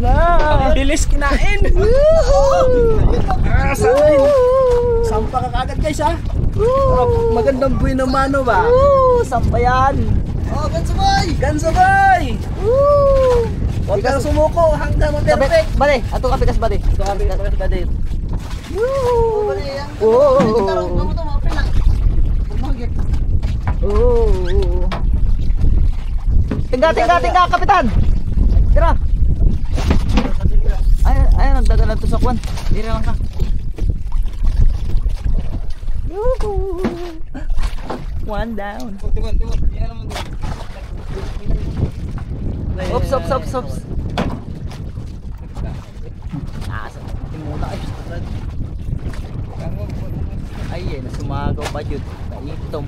na. Bilis kinain. Sampa ka kagad guys ha. Magandang buhay na mano ba? Sampa yan. Oh, Gansabay! Gansabay! Huwag kang sumuko hanggang ma-perfect. Bade, ato ka pikas bade. Ito kami bade. Tingga, kapitan. Tira. Ay, nagdagan lang to sa kwan. Tira lang ka. One down. Ops. Timuna ay. Ay, nasumagaw pa jud. Naitom.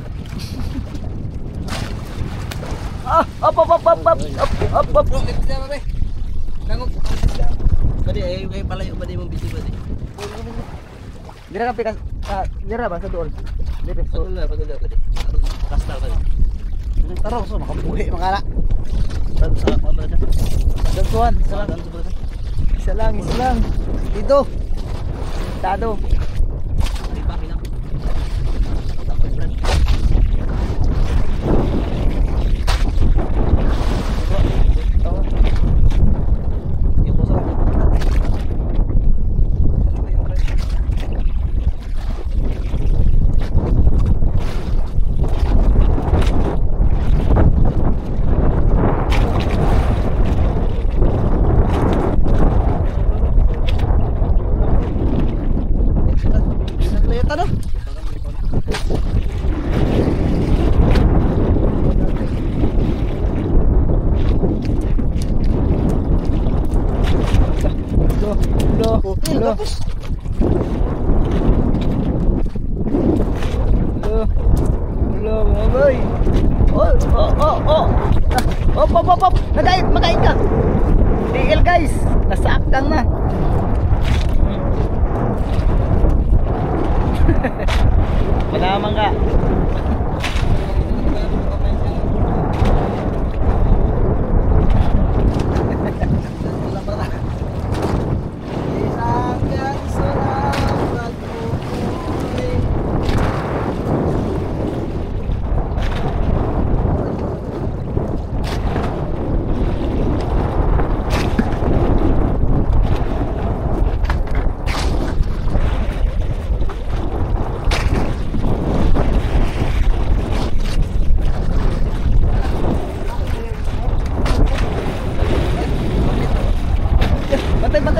Up. Bade, ay palayo bade mong busy bade. Dira ka pikas. Dira ba sa doon? Dira Padula bade. Kastal bade. Tara, so makabuhi makala. Salah pa bade. Dagsuan, isa lang. Dito. Dado. Op. Magain ka. Tigil guys. Nasaktan na. Malaman ka.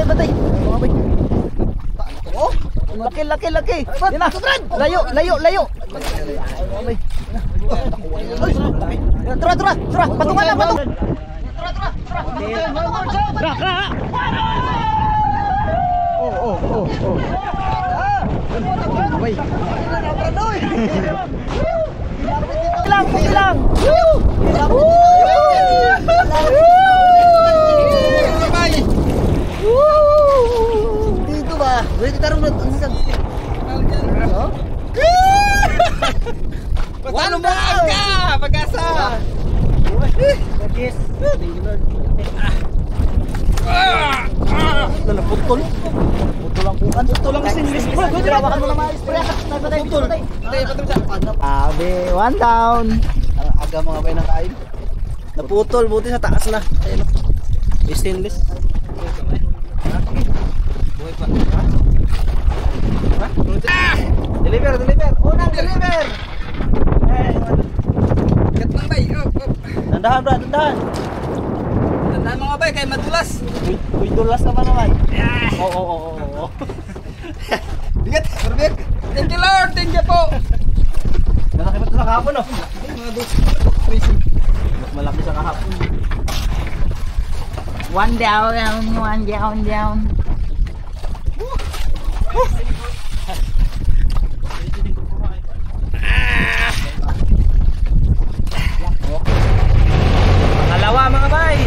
Batay. Laki. Yan na. Layo. Tura. Patungan na. Tura. Oh. Lang. Dito ba? Wait, tarong na. Paano ba ka? Pag-asa! Yes. Putol ang kukan. Putol ang sinlis. Grawakan mo na mga spray. Putol. Abi, one down. Ang aga mga bay ng kain. Naputol, buti sa taas na. Ayun. Stainless. Buhay pa. Deliver. Unang deliver. Kat lang bay. Dandahan bro, dandahan. Tandaan mga bay, kay madulas. Uy, dulas naman naman. Oo. Bigat, perfect. Thank you Lord, thank you po. Malaki pa ito na kahapon oh. Mga dos, crazy. Mas malaki sa kahapon. One down. Pangalawa mga bay.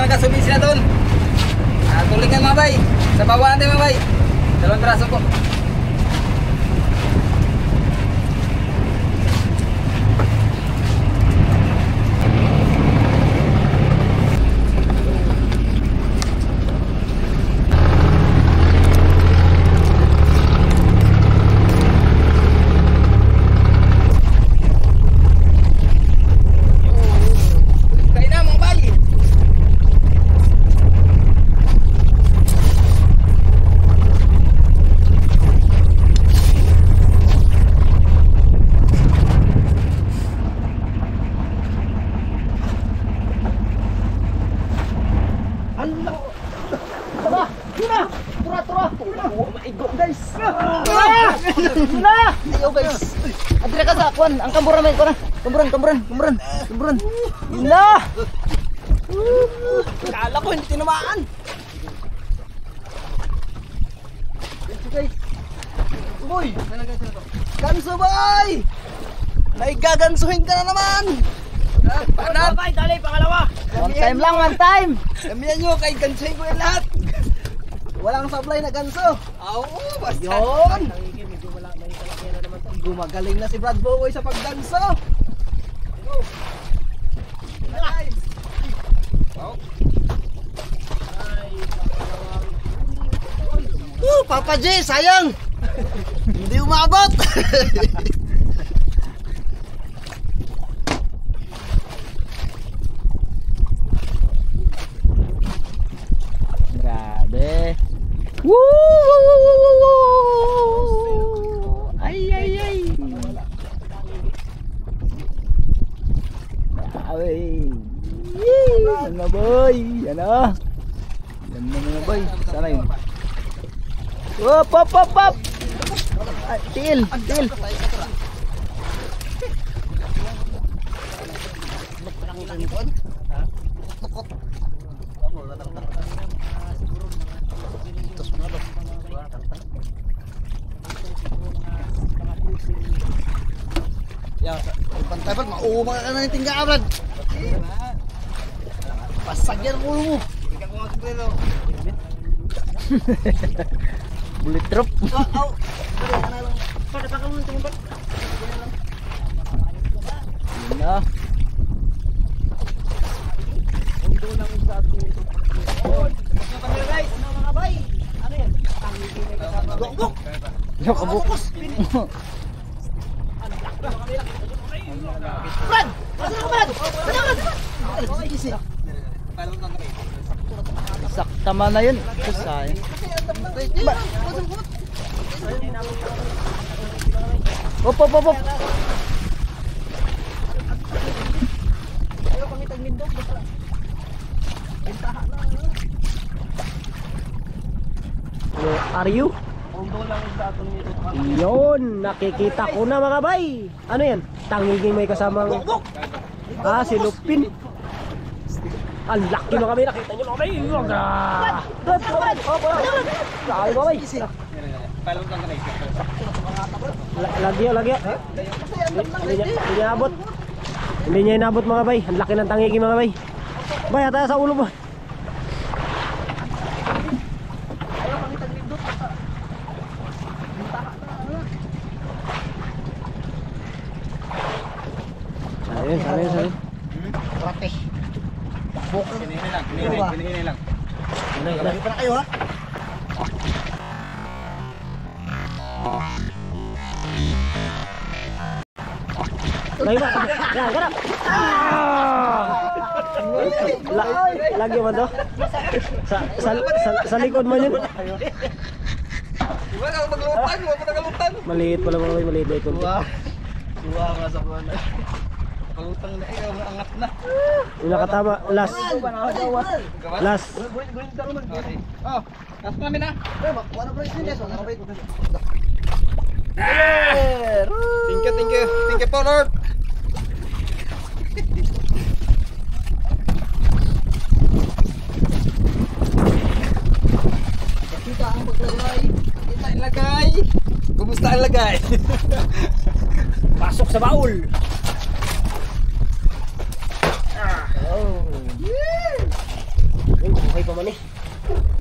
Nagkasubi sila doon. Tulingan mga bay. Sa bawah natin mga bay. 2 braso po. Ayo guys. Adira ka sa kwan, ang kamburan may ko na. Kamburan. Yun na. Kala ko hindi tinamaan. Guys. Boy, ganso boy. Naigagansuhin ka na naman. Ano bay, dali pangalawa. One time. Gamihan nyo kay gansuhin ko yung lahat. Walang supply na ganso. Oo, basta. Yun. Gumagaling na si Brad Boy sa pagganso. Papa J, sayang. Hindi umabot. Grabe. Woo! Ay. Grabe. Yan na boy. Yan na mga boy. Sana yun. Hop. Til. Ya, pantay-pantay mauma ka na yung tingga, Brad. Pasag yan ang ulo mo. Bullet drop. Yun na. Kabuk. Brad! Brad! Sakta man na yun. Sayang. Hop. Where are you? Yun, nakikita ko na mga bay. Ano yan? Tangiging may kasamang si Lupin. Ang laki mga bay, nakita nyo mga bay. Lagya. Hindi niya abot. Hindi niya inabot mga bay. Ang laki ng tangiging mga bay. Bay, ataya sa ulo mo. Sayang. Rate. Bok. Pinili lang. Lagi pa na kayo ha. Lagi ba? Yan, ganap. Lagi mo to? Sa likod mo yun. Diba ka maglutan? Maliit pala mga bay, maliit na ito. Tuwa ka sa buwan. Pagutang na ikaw, angat na. Yung nakatama, last. Last namin na. Thank you po Lord. Kita ang paglagay. Kita ang lagay. Kumusta ang lagay? Pasok sa baul. Okay pa man eh.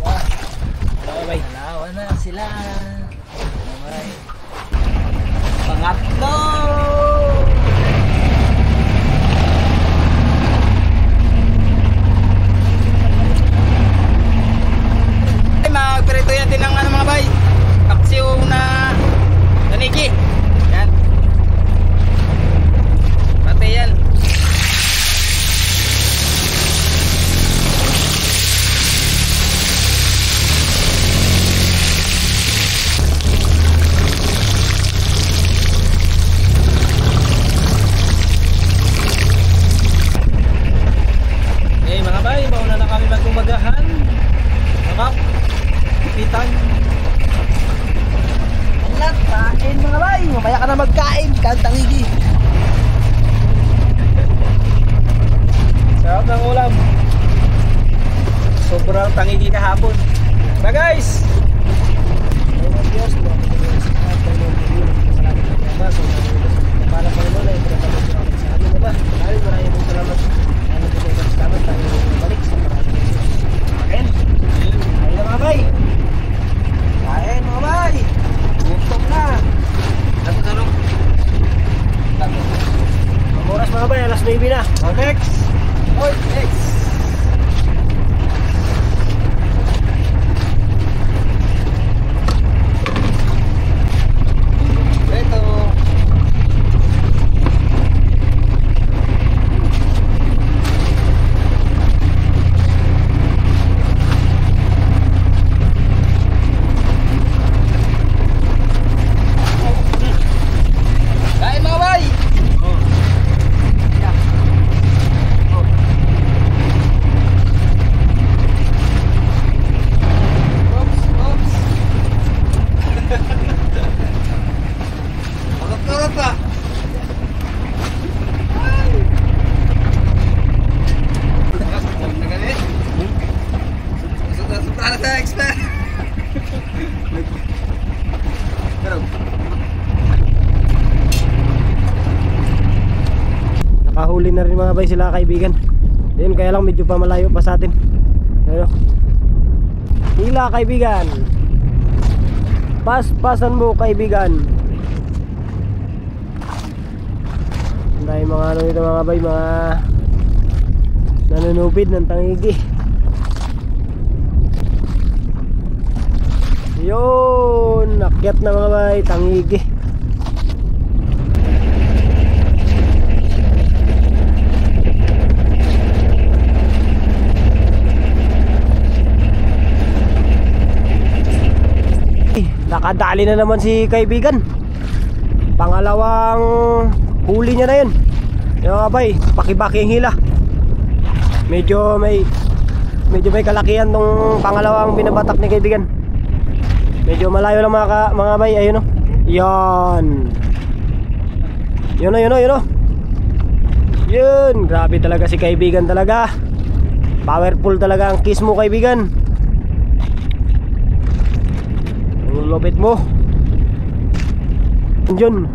Bye. Nalawa na sila. Bye. Pangatlo. Ay, magperito yan din ng mga bay. Paksiw na tanigi. Yan. Pati yan. ka na magkain, kantangigi. Sarap ng ulam. Sobrang tangigi kahapon. Na guys! Oras mga bay, alas 9 na. Next! Next! Nakahuli na rin mga bay sila kaibigan. Ayun, kaya lang medyo pa malayo pa sa atin. Ayun. Hila kaibigan. Pas-pasan mo kaibigan. Dahil mga ano ito mga bay, mga nanunubid ng tangigi. Yun, akyat na mga bay, tangigi. Nakadali na naman si kaibigan. Pangalawang huli niya na yun. Yung abay, baki-baki ang hila. Medyo may kalakihan tong pangalawang binabatak ni kaibigan. Medyo malayo lang mga bay. Ayun o. Yan. Yun o. Yun. Grabe talaga si kaibigan talaga. Powerful talaga ang kiss mo kaibigan. Lupit mo. Diyan.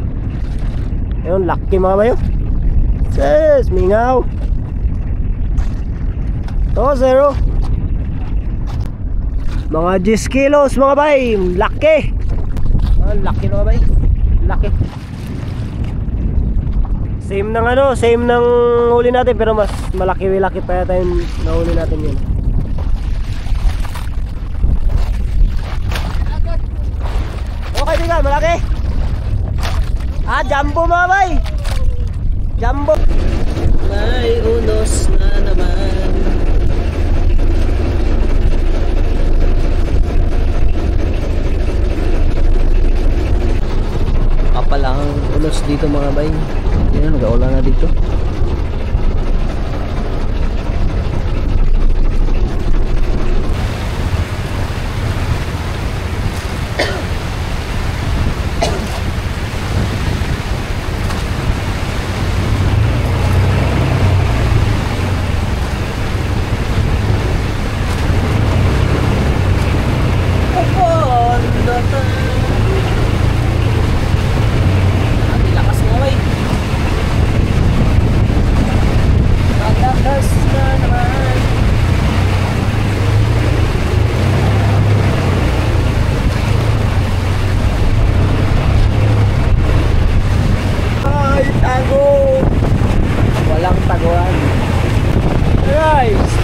Ayun, laki mga bayo. Ses, mingaw. To, zero. Mga 10 kilos mga bay. Laki. Laki mga bay. Laki. Same ng huli natin, pero mas malaki pa yata yung nahuli natin yun. Kaibigan, malaki. Jumbo mga bay. Jumbo. May unos na naman. Kapal ang unos dito mga bay. Yan, nag-aulan na dito.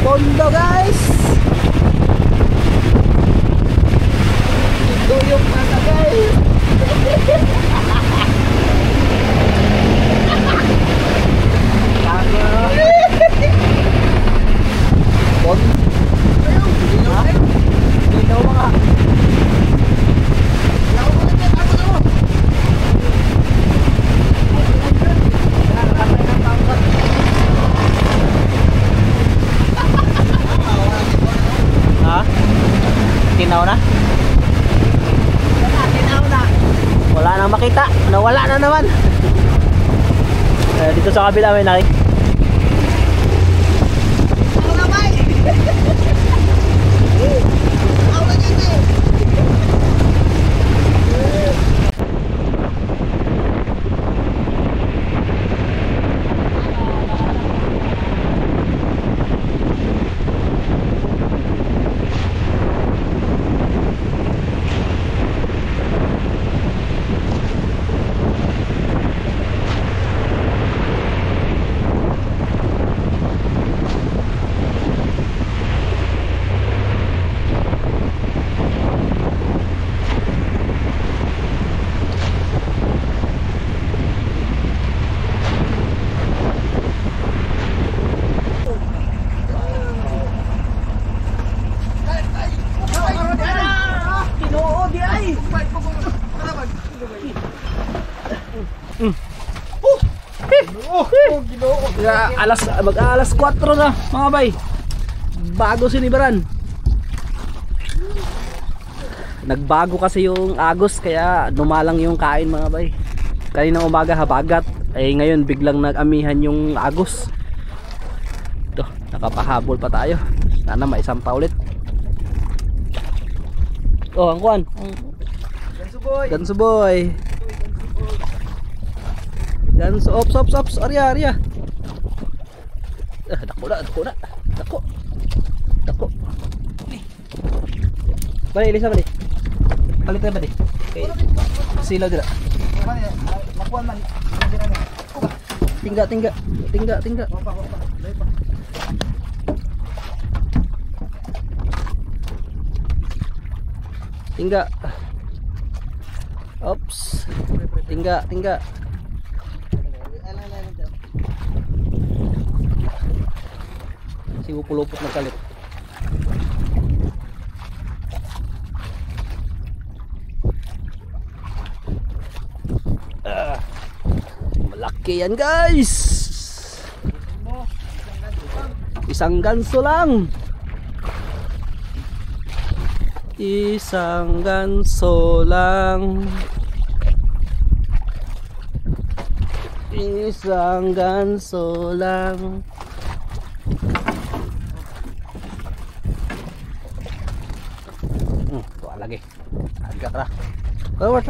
Pondo guys. Ito yung mata guys. Pondo. Dito mga. na naman. Dito sa kabila may mag-alas 4 na mga bay. Bago sinibaran. Nagbago kasi yung agos kaya dumalang yung kain mga bay. Kaninang umaga habagat, ay ngayon biglang nag-amihan yung agos. Ito, nakapahabol pa tayo. Sana maisampa ulit. Oh, ang kuwan. Ganso boy. Ganso boy. Ganso, ops. Arya. Dako na. Dako. Bali, Elisa bali. Palit tayo bali. Okay. Silaw dila. Nakuan man. Tingga. Tingga. Ops. Tingga. Si upulupot na kalit. Malaki yan guys. Isang ganso lang. Isang ganso lang. Isang ganso lang. Tuwa lagi. Agak lah. Oh, watch.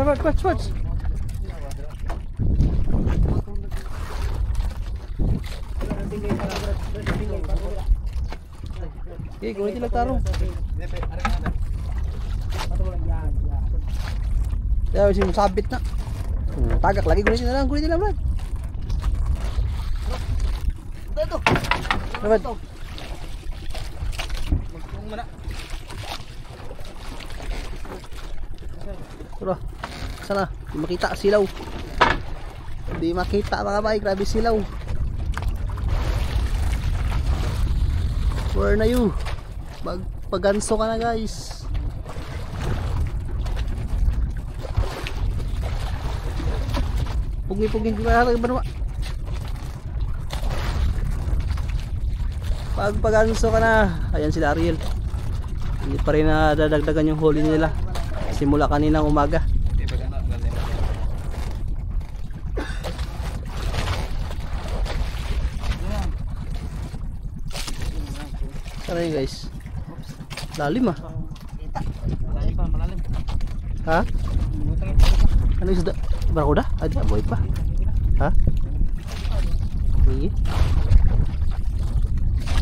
Okay, kung hindi nagtarong. Ya, masih sabit na. Tagak lagi kunin na lang, Brad. Ito. Brad. Magtong mana. Tara. Sana, di makita silaw. Di makita mga bay, grabe silaw. Where na you? Magpaganso ka na guys. Pugi ka ba? Pagpaganso ka na. Ayan sila Ariel. Hindi pa rin nadadagdagan yung huli nila simula kaninang umaga. Tara yun guys. Lalim ah. Malalim. Ha? Ano yung isda? Barakuda? Ada, boy pa. Ha? Ini.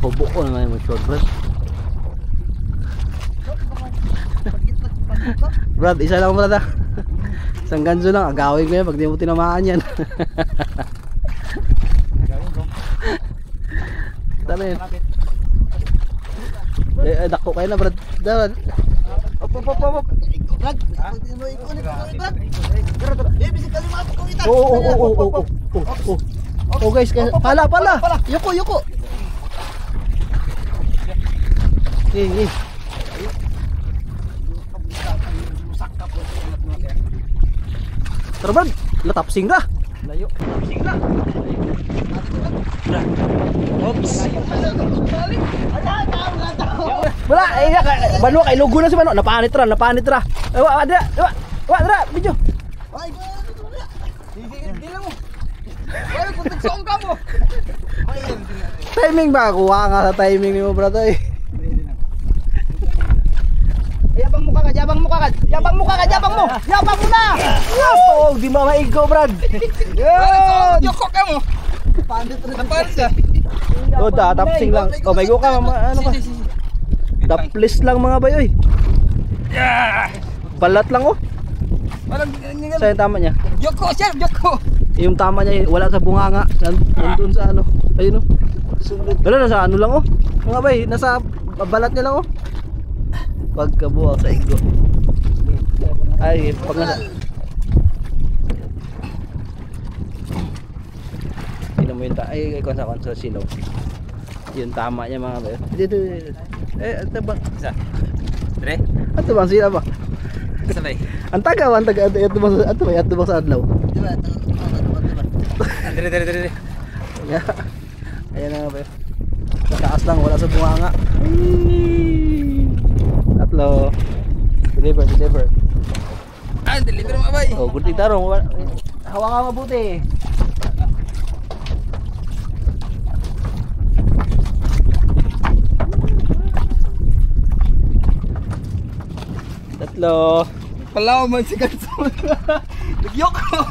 Bobo ko naman yung short bread. Brad, isa lang brad ah. Isang ganso lang, agawin ko yan pag di mo tinamaan yan. Tara yun. Dako kayo na brad. Op. Brad, oh guys, pala. Yoko. Eh. Terbang, letapsing dah. Layo. Tapsing na. Oops. Wala, banwa kay lugo na si Mano. Napanit ra. Wa, dra, video. Ay, sige. Dila mo. Ay, putok ka mo. Timing ba? Kuha nga sa timing ni mo, brado eh. Yabang mo ka, yabang mo ka. Yabang mo ka, yabang mo. Yabang mo na. Oh, di mamaigo, brad. Yan. Yoko ka mo. Pandit ka. Oh, tapsing lang. Oh, may go ka, ano ka? Taplis lang mga bay, oy. Balat lang, oh. Saan yung tama niya? Yoko, sir, yoko. Yung tama niya, wala sa bunganga. Nandun sa ano. Ayun, oh. Wala, nasa ano lang, oh. Mga bay, nasa balat niya lang, oh. Pagkabuha sa igo. Ay, pag nasa... Tignan mo yun, ay, konsa silaw. Yun, tama niya mga bay. Dito. Ito bang... Isa. Dire. Ito bang sila ba? Sabay. Ang taga. Ito bang sa adlaw? Diba? Dire. Ayan na nga bay. Sa taas lang, wala sa bunganga. Tatlo. Deliver. Deliver mo ba? Oh, good tarong. Hawa nga mabuti. Tatlo. Palaw man si Ganso. Yoko.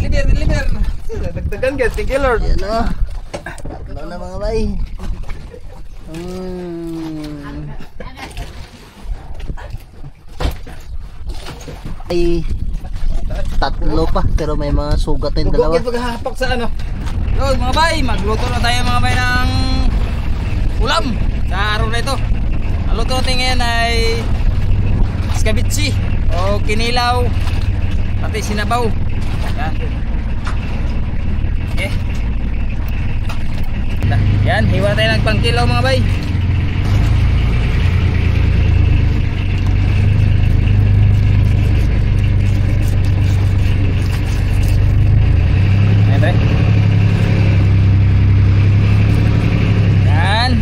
Deliver. Dagdagan guys, thank you Lord. Yan na. Tatlo na mga bay. Ay, tatlo pa pero may mga sugat din dalawa. Bukit paghahapak sa ano. Yun mga bay, magluto na tayo mga bay ng ulam sa araw na ito. Ang luto natin ngayon ay escabitsi o kinilaw pati sinabaw. Yan. Okay. Yan, hiwa tayo ng pangkilaw mga bay. Ayan bay. Yan.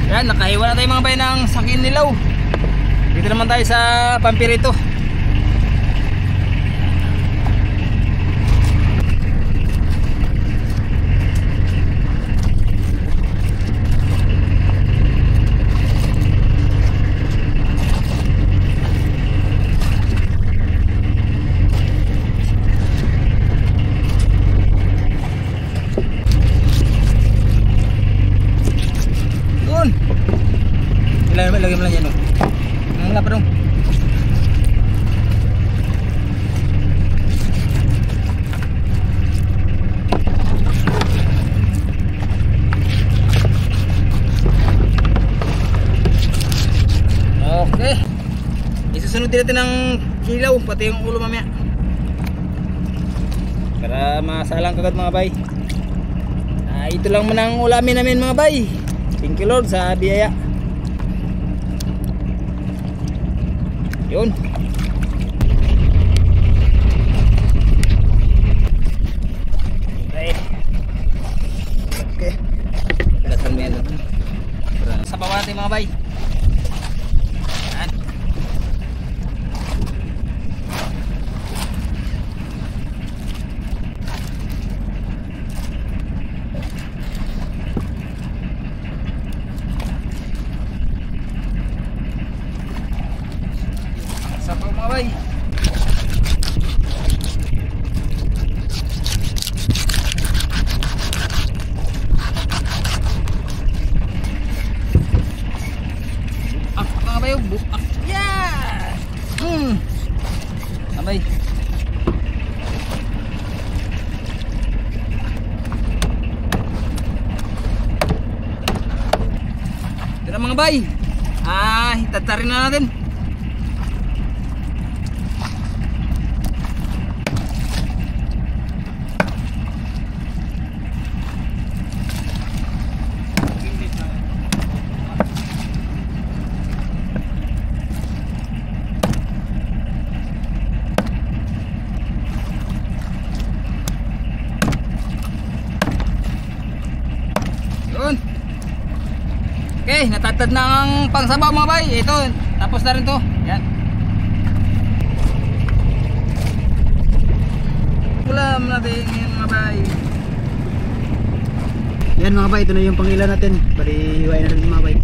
Yan, nakahiwa na tayo mga bay ng sakin nilaw. Dito naman tayo sa pampirito. Lagay mo lang yan, ang lapad dong. Okay, isusunod din natin ng kilaw pati yung ulo mamaya para masalang kagad mga bay. Ito lang man ang ulamin namin mga bay. Thank you Lord sa biyaya. Yun. Okay. Lasan mo yan. Sa bawah natin mga bay. Yan. Sabaw mga bay. Mga bay, buak. Yeah. Sabay. Ito na mga bay. Hitatarin na natin. Yun. Okay. Okay, natatad na ang pangsabaw mga bay. Ito, tapos na rin to. Yan. Ulam natin ngayon mga bay. Yan mga bay, ito na yung pangila natin. Bali, hiwain na rin mga bay.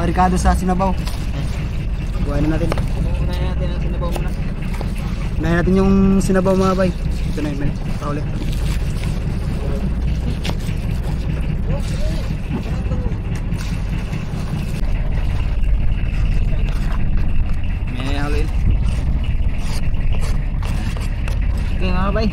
Ricardo sa sinabaw. Buhayin na natin. Unahin natin ang sinabaw muna. Unahin natin yung sinabaw mga bay. Ito na yun. Kauli. May haluin. Okay mga bay.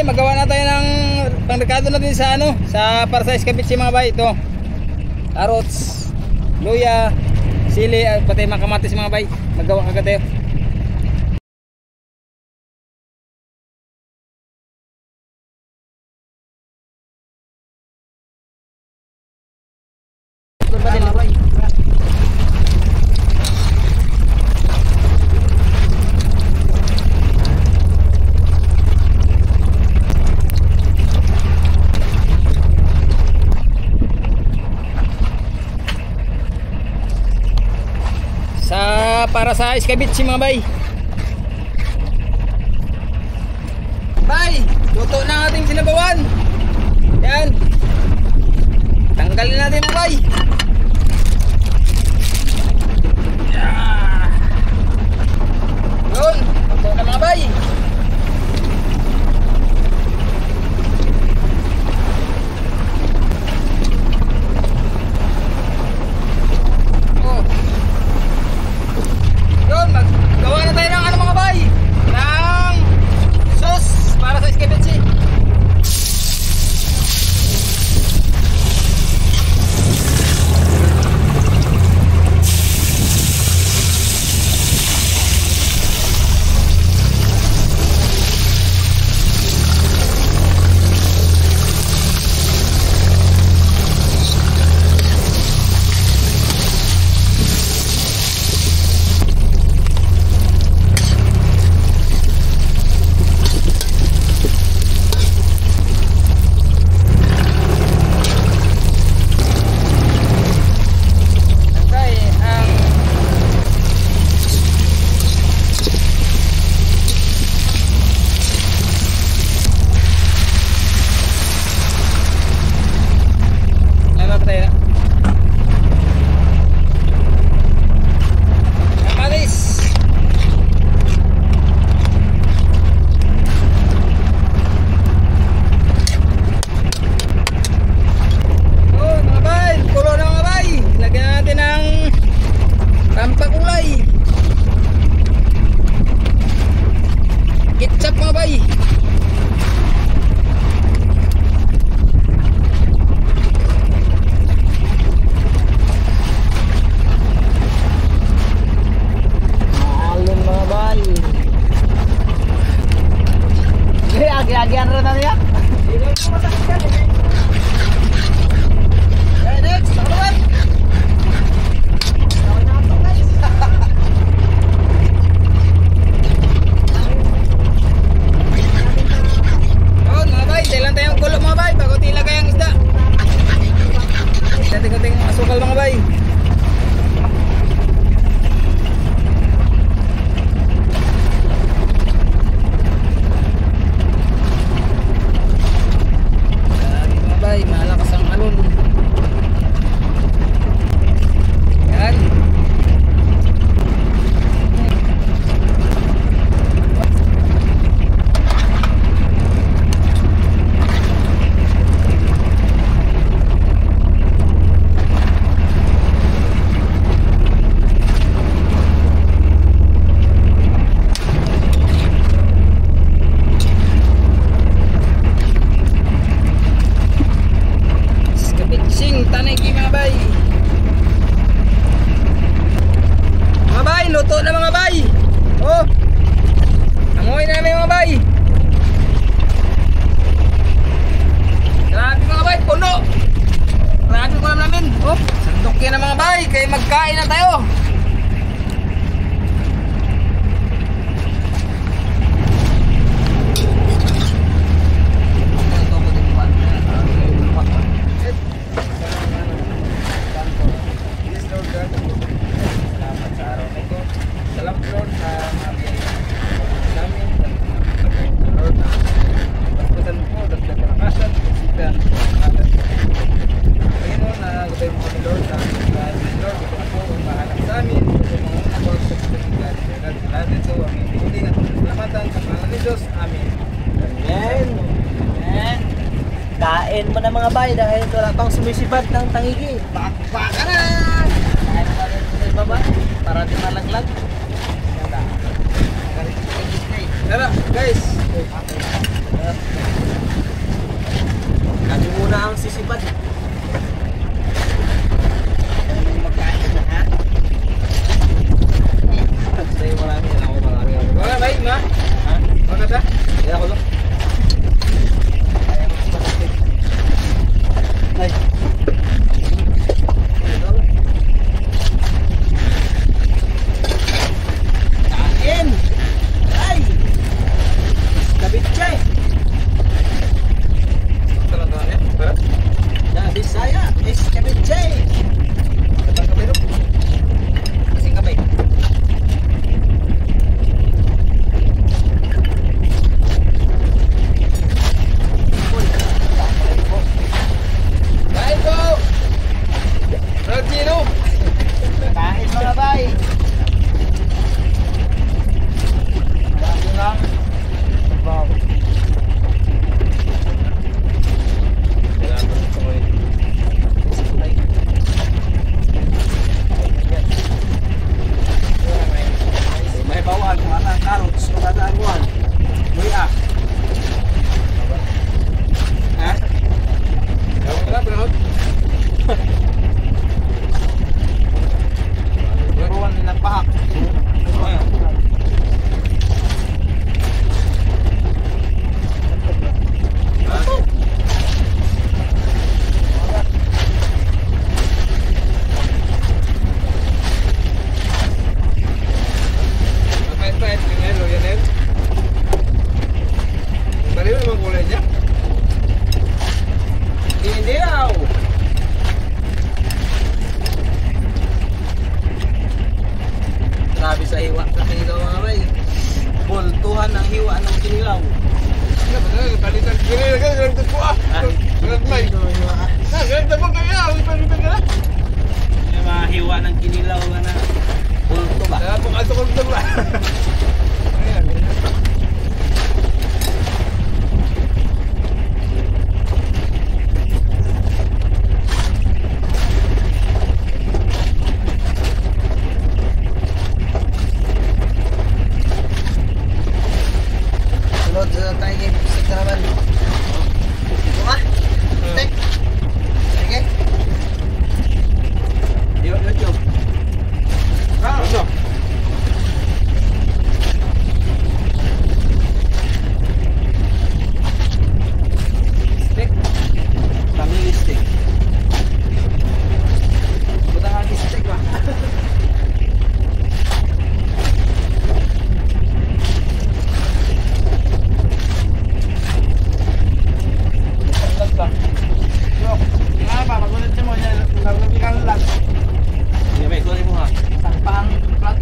Magawa na tayo ng pangrekado natin sa ano, sa para sa escabeche mga bay. Ito carrots, luya, sili, pati mga kamatis mga bay. Magawa agad tayo. Para sa escabeche mga bay. Bay, luto na ang ating sinabawan. Yan. Tanggalin natin mga bay. Yun, luto na mga bay. Gawa na tayo ng ano mga bay, ng sauce para sa escabeche. Ayan. Ayan. Kain mo na mga bay dahil wala pang sumisibad ng tangigi. Baka na! Kain mo rin sa ibaba para di malaglag. Tara, guys! Kami muna ang sisibad. Magkain na ha? Sa'yo marami. Ako marami. Wala ba yun ha? Ha? Wala ba? Kaya ako lang. Ay. Kain! Ay! Kabitse! Talaga yan? Tara. Na Bisaya is kabitse! Katang kamay no? Kasing kamay. Kain po! Ragino! Kain mga bay! Bago lang. Bago. Kailangan ko ngayon. May bawal kung atang carrots kung atang buwan. Luya. Ha? Gawin ka na, pinahod. Buwan nilang pahak. Ayan. Pahit-pahit yung yelo, yan eh. Bali mo naman kulay niya. Hindi daw. Grabe sa hiwa sa kinilaw mga bay. Bultuhan ng hiwa ng kinilaw. Ano ba talaga? Palitan. Ganyan ka, ganyan ko ah. Ganyan may. Ganyan mo kaya. Palitan ka na. Yung mga hiwa ng kinilaw ka na. Bulto ba? Kaya po kaso ko ba? Ayan. Sunod sa tayo game. Sige naman. Ito ka? Tek. Sige. Yo. Ano? Stick. Family stick. Buta nga stick ba? Lag ba? Yo. Nga ba? Magulit mo. Naglabi ka lang. Hindi may kunin mo ha. Takpang plat.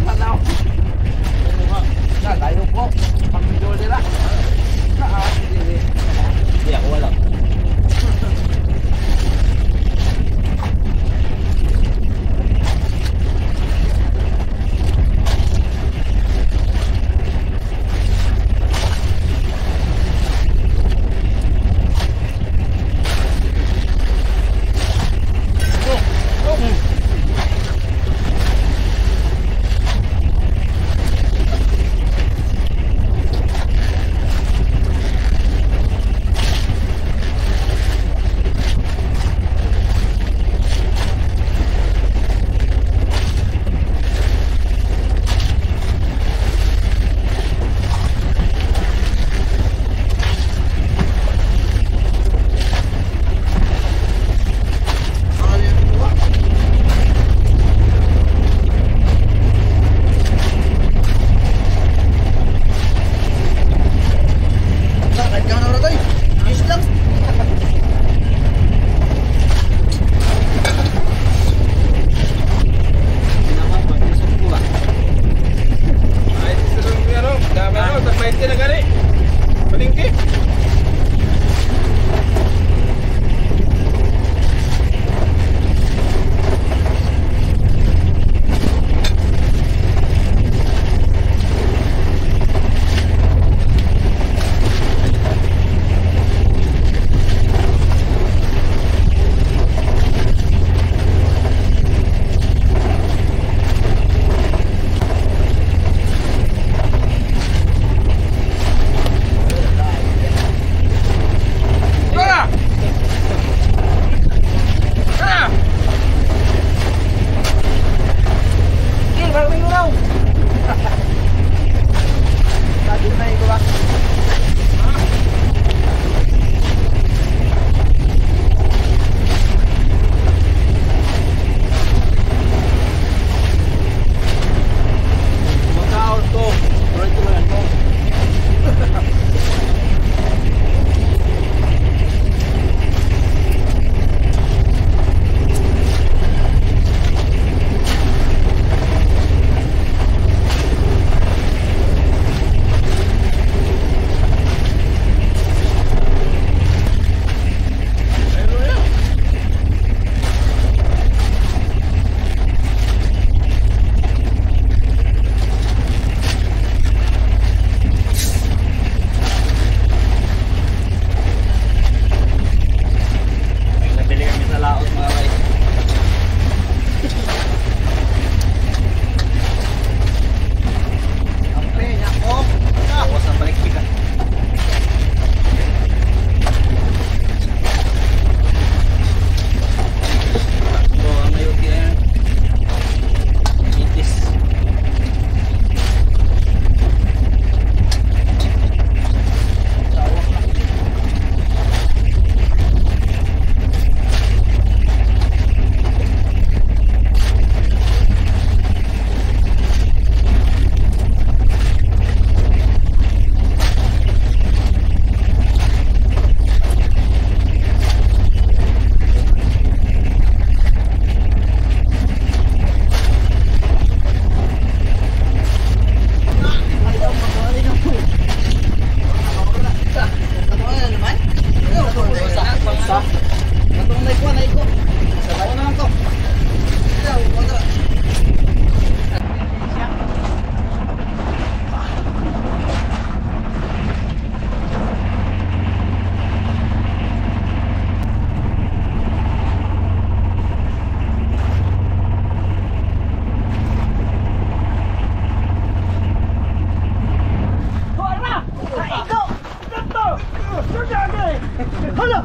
Hala!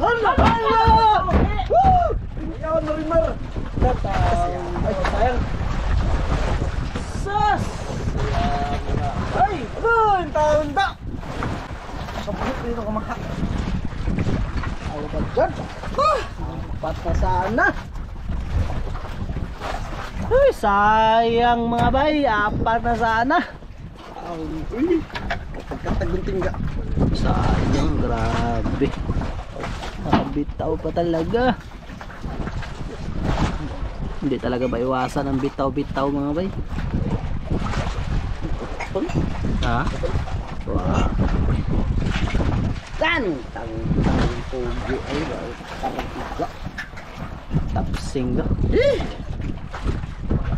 Woo! Yan na rin mar. Ay, sayang. Sas! Ay! Ano? Taon da! Kapit dito kumaka. Ay, ba dyan? Pat na sana. Ay, sayang mga bay. Apat na sana. Uy! Pagkatagunting ka. Sayang, grabe. Nakabitaw pa talaga. Hindi talaga ba iwasan ang bitaw-bitaw mga bay? Ha? Wow. Tang pogi ay ba? Tapsing ka.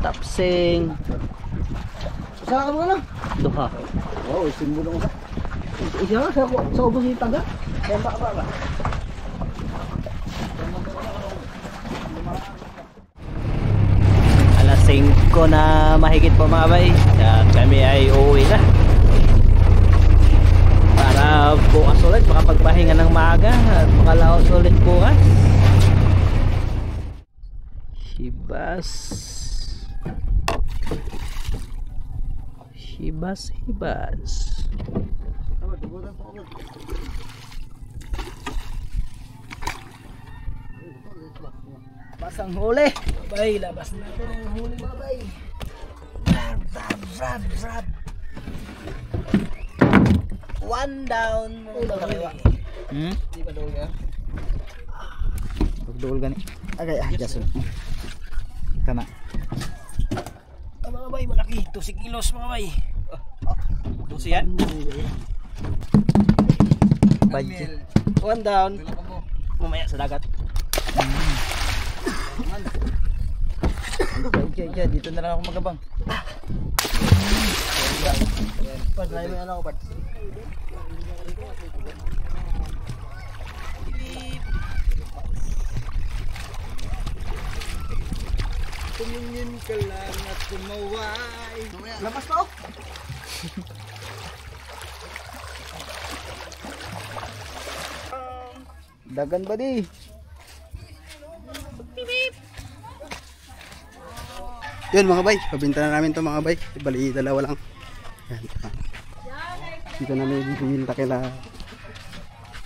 Tapsing. Saan ka mo na? Duha. Oh, isin mo lang ka. Isa sa ubos yung taga. Ba. Alas 5 na mahigit po mga bay. At kami ay uuwi na. Para bukas ulit makapagpahinga ng maaga at makalaos ulit bukas. Hibas. Pasang huli. Bay, labas natin ang huli mga bay. Rab. One down. Di ba doon ka? Pagdool gani. Agay, jason. Kana. Mga bay, malaki. 2 kilos mga bay. 2 yan? Budget. One down. Mamaya sa dagat. Okay, dito na lang ako magabang. Pad, layo mo yan ako, Pad. Tumingin ka lang at tumaway. Lamas na ako. Dagan ba di? Yun mga bay, pabinta na namin to mga bay. Bali, dalawa lang. Yan. Dito namin bibinta kila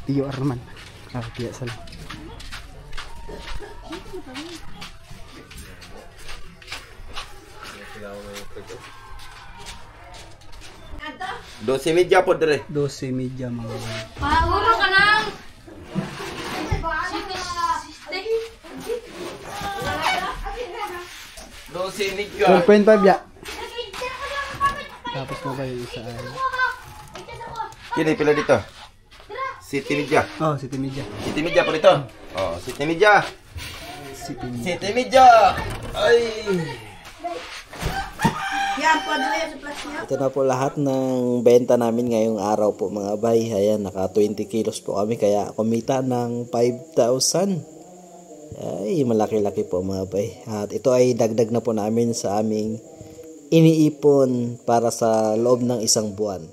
Tio Arman. Kaya sala. Dosi media po dire. 12 media mga bay. Ulo ka lang. 12 media. 12.5 ya. Tapos na ba yung isa ay? Kini pila dito? City media. Oh, City Media. City media po dito. Oh, City media. City media. Ay. Ito na po lahat ng benta namin ngayong araw po mga bay. Ayan, naka 20 kilos po kami kaya kumita ng 5,000. Ay, malaki-laki po mga bay. At ito ay dagdag na po namin sa aming iniipon para sa loob ng isang buwan.